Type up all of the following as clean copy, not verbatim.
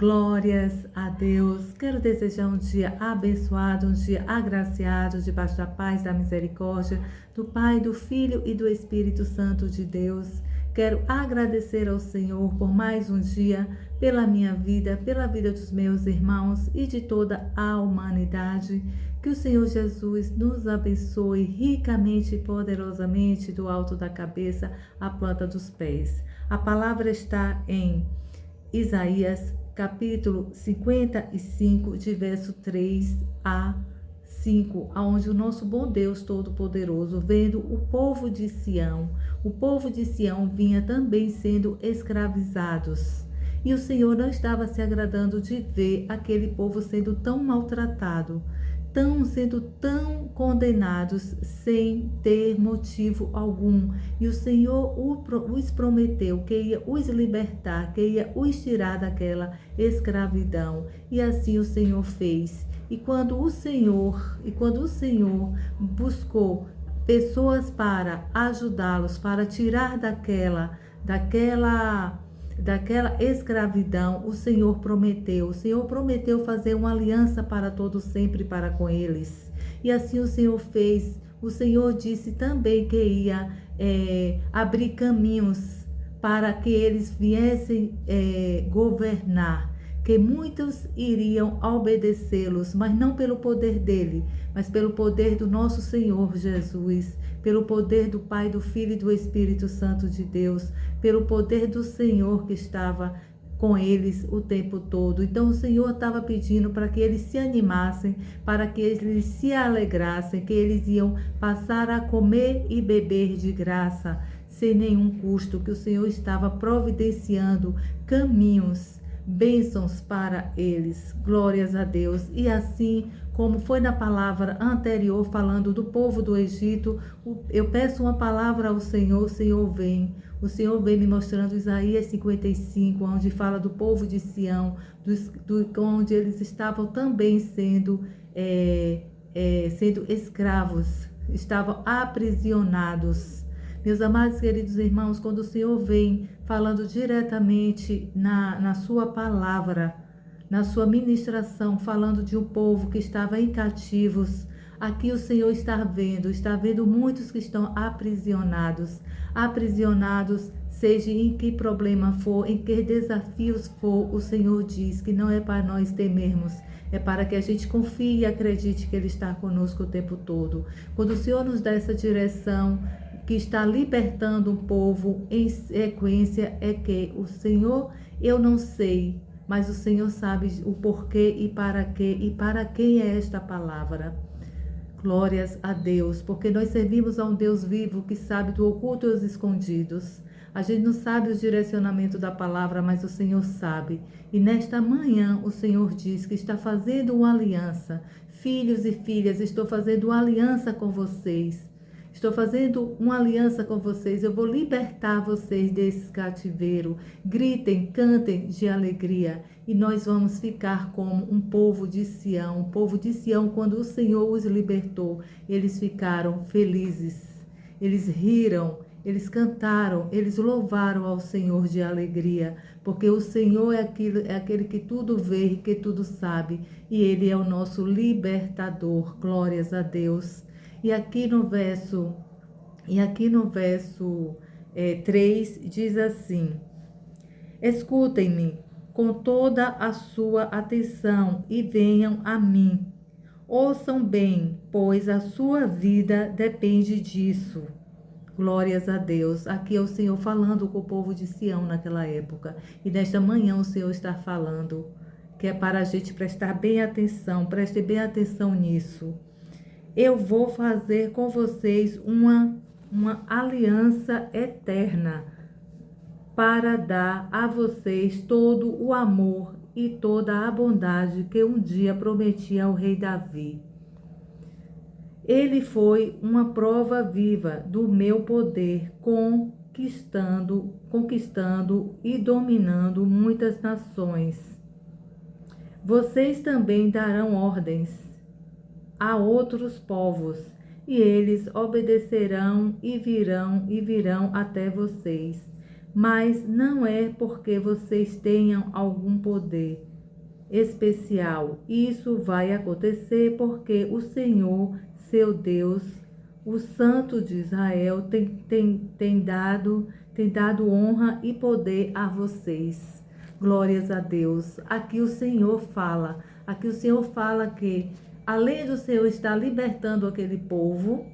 Glórias a Deus. Quero desejar um dia abençoado, um dia agraciado, debaixo da paz, da misericórdia, do Pai, do Filho e do Espírito Santo de Deus. Quero agradecer ao Senhor por mais um dia, pela minha vida, pela vida dos meus irmãos e de toda a humanidade. Que o Senhor Jesus nos abençoe ricamente e poderosamente do alto da cabeça à planta dos pés. A palavra está em Isaías, capítulo 55, de verso 3 a 5, aonde o nosso bom Deus Todo-Poderoso, vendo o povo de Sião vinha também sendo escravizados. E o Senhor não estava se agradando de ver aquele povo sendo tão maltratado, sendo tão condenados sem ter motivo algum. E o Senhor os prometeu que ia os libertar, que ia os tirar daquela escravidão. E assim o Senhor fez. E quando o Senhor buscou pessoas para ajudá-los, para tirar daquela escravidão, o Senhor prometeu fazer uma aliança para todos sempre para com eles. E assim o Senhor fez. O Senhor disse também que ia abrir caminhos para que eles viessem governar, que muitos iriam obedecê-los, mas não pelo poder dele, mas pelo poder do nosso Senhor Jesus, pelo poder do Pai, do Filho e do Espírito Santo de Deus, pelo poder do Senhor que estava com eles o tempo todo. Então o Senhor estava pedindo para que eles se animassem, para que eles se alegrassem, que eles iam passar a comer e beber de graça, sem nenhum custo, que o Senhor estava providenciando caminhos, bênçãos para eles. Glórias a Deus. E assim como foi na palavra anterior, falando do povo do Egito, eu peço uma palavra ao Senhor, o Senhor vem me mostrando Isaías 55, onde fala do povo de Sião, onde eles estavam também sendo escravos, estavam aprisionados. Meus amados queridos irmãos, quando o Senhor vem falando diretamente na sua palavra, na sua ministração, falando de um povo que estava em cativos, aqui o Senhor está vendo muitos que estão aprisionados, seja em que problema for, em que desafios for, o Senhor diz que não é para nós temermos, é para que a gente confie e acredite que Ele está conosco o tempo todo. Quando o Senhor nos dá essa direção, que está libertando um povo em sequência, é que o Senhor, eu não sei, mas o Senhor sabe o porquê e para quê e para quem é esta palavra. Glórias a Deus, porque nós servimos a um Deus vivo que sabe do oculto e os escondidos. A gente não sabe o direcionamento da palavra, mas o Senhor sabe. E nesta manhã o Senhor diz que está fazendo uma aliança. Filhos e filhas, estou fazendo uma aliança com vocês. Estou fazendo uma aliança com vocês. Eu vou libertar vocês desse cativeiro. Gritem, cantem de alegria. E nós vamos ficar como um povo de Sião. Um povo de Sião, quando o Senhor os libertou, eles ficaram felizes. Eles riram, eles cantaram, eles louvaram ao Senhor de alegria. Porque o Senhor é aquele que tudo vê, que tudo sabe. E Ele é o nosso libertador. Glórias a Deus. E aqui no verso 3 diz assim: escutem-me com toda a sua atenção e venham a mim. Ouçam bem, pois a sua vida depende disso. Glórias a Deus. Aqui é o Senhor falando com o povo de Sião naquela época. E nesta manhã o Senhor está falando que é para a gente prestar bem atenção, preste bem atenção nisso. Eu vou fazer com vocês uma aliança eterna para dar a vocês todo o amor e toda a bondade que um dia prometi ao rei Davi. Ele foi uma prova viva do meu poder, conquistando e dominando muitas nações. Vocês também darão ordens a outros povos, e eles obedecerão e virão até vocês. Mas não é porque vocês tenham algum poder, especial. Isso vai acontecer porque o Senhor, seu Deus, o Santo de Israel, tem dado honra e poder a vocês. Glórias a Deus. Aqui o Senhor fala que, além do Senhor estar libertando aquele povo,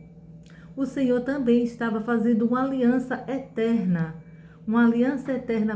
o Senhor também estava fazendo uma aliança eterna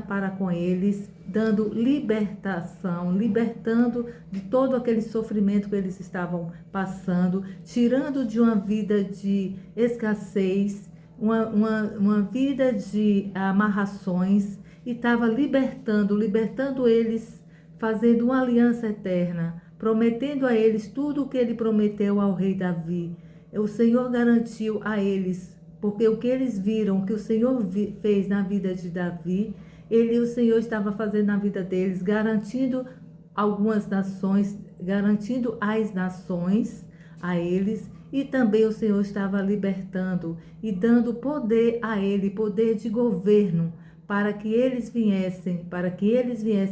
para com eles, dando libertação, libertando de todo aquele sofrimento que eles estavam passando, tirando de uma vida de escassez, uma vida de amarrações, e estava libertando eles, fazendo uma aliança eterna, prometendo a eles tudo o que ele prometeu ao rei Davi. O Senhor garantiu a eles, porque o que eles viram, o que o Senhor fez na vida de Davi, o Senhor estava fazendo na vida deles, garantindo algumas nações, garantindo as nações a eles, e também o Senhor estava libertando e dando poder a ele, poder de governo, para que eles viessem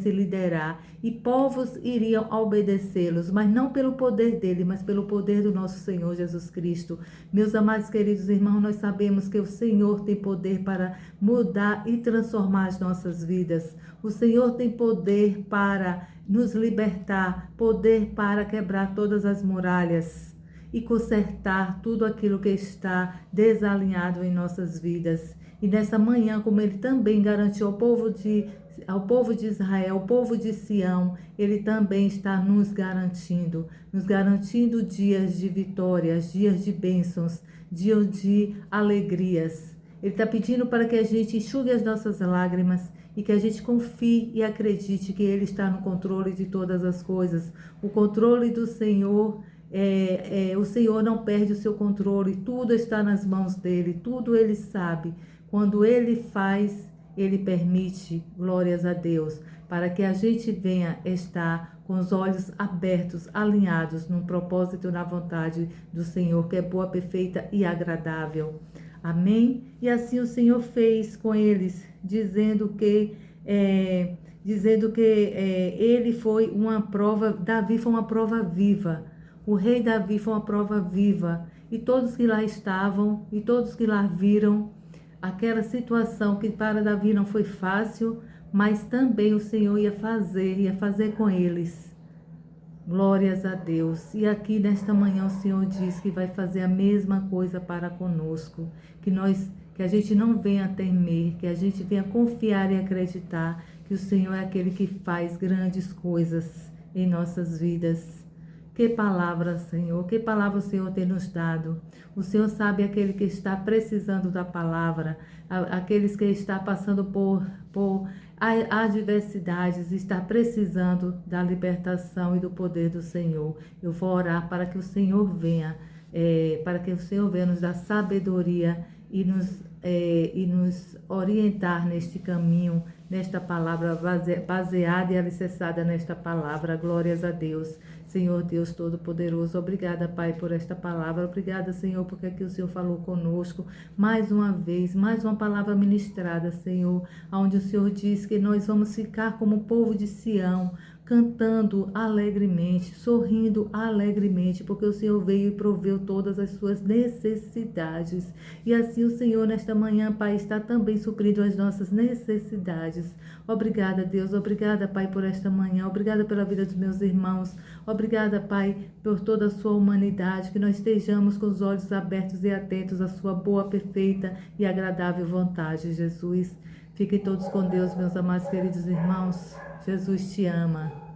liderar, e povos iriam obedecê-los, mas não pelo poder dele, mas pelo poder do nosso Senhor Jesus Cristo. Meus amados queridos irmãos, nós sabemos que o Senhor tem poder para mudar e transformar as nossas vidas. O Senhor tem poder para nos libertar, poder para quebrar todas as muralhas e consertar tudo aquilo que está desalinhado em nossas vidas. E nessa manhã, como ele também garantiu ao povo de Israel, ao povo de Sião, ele também está nos garantindo dias de vitórias, dias de bênçãos, dias de alegrias. Ele está pedindo para que a gente enxugue as nossas lágrimas e que a gente confie e acredite que ele está no controle de todas as coisas. O controle do Senhor, o Senhor não perde o seu controle, tudo está nas mãos dele, tudo ele sabe. Quando ele faz, ele permite, glórias a Deus, para que a gente venha estar com os olhos abertos, alinhados no propósito e na vontade do Senhor, que é boa, perfeita e agradável. Amém? E assim o Senhor fez com eles, dizendo que ele foi uma prova, Davi foi uma prova viva. O rei Davi foi uma prova viva. E todos que lá estavam, e todos que lá viram, aquela situação que para Davi não foi fácil, mas também o Senhor ia fazer com eles. Glórias a Deus. E aqui nesta manhã o Senhor diz que vai fazer a mesma coisa para conosco, que a gente não venha temer, que a gente venha confiar e acreditar que o Senhor é aquele que faz grandes coisas em nossas vidas. Que palavra, Senhor, que palavra o Senhor tem nos dado. O Senhor sabe aquele que está precisando da palavra, aqueles que estão passando por adversidades, está precisando da libertação e do poder do Senhor. Eu vou orar para que o Senhor venha, nos dar sabedoria e nos orientar neste caminho, nesta palavra baseada e alicerçada nesta palavra. Glórias a Deus. Senhor Deus Todo-Poderoso, obrigada, Pai, por esta palavra. Obrigada, Senhor, porque aqui o Senhor falou conosco mais uma vez, mais uma palavra ministrada, Senhor, onde o Senhor diz que nós vamos ficar como o povo de Sião, cantando alegremente, sorrindo alegremente, porque o Senhor veio e proveu todas as suas necessidades. E assim o Senhor, nesta manhã, Pai, está também suprindo as nossas necessidades. Obrigada, Deus. Obrigada, Pai, por esta manhã. Obrigada pela vida dos meus irmãos. Obrigada, Pai, por toda a sua humanidade, que nós estejamos com os olhos abertos e atentos à sua boa, perfeita e agradável vontade, Jesus. Fiquem todos com Deus, meus amados queridos irmãos. Jesus te ama.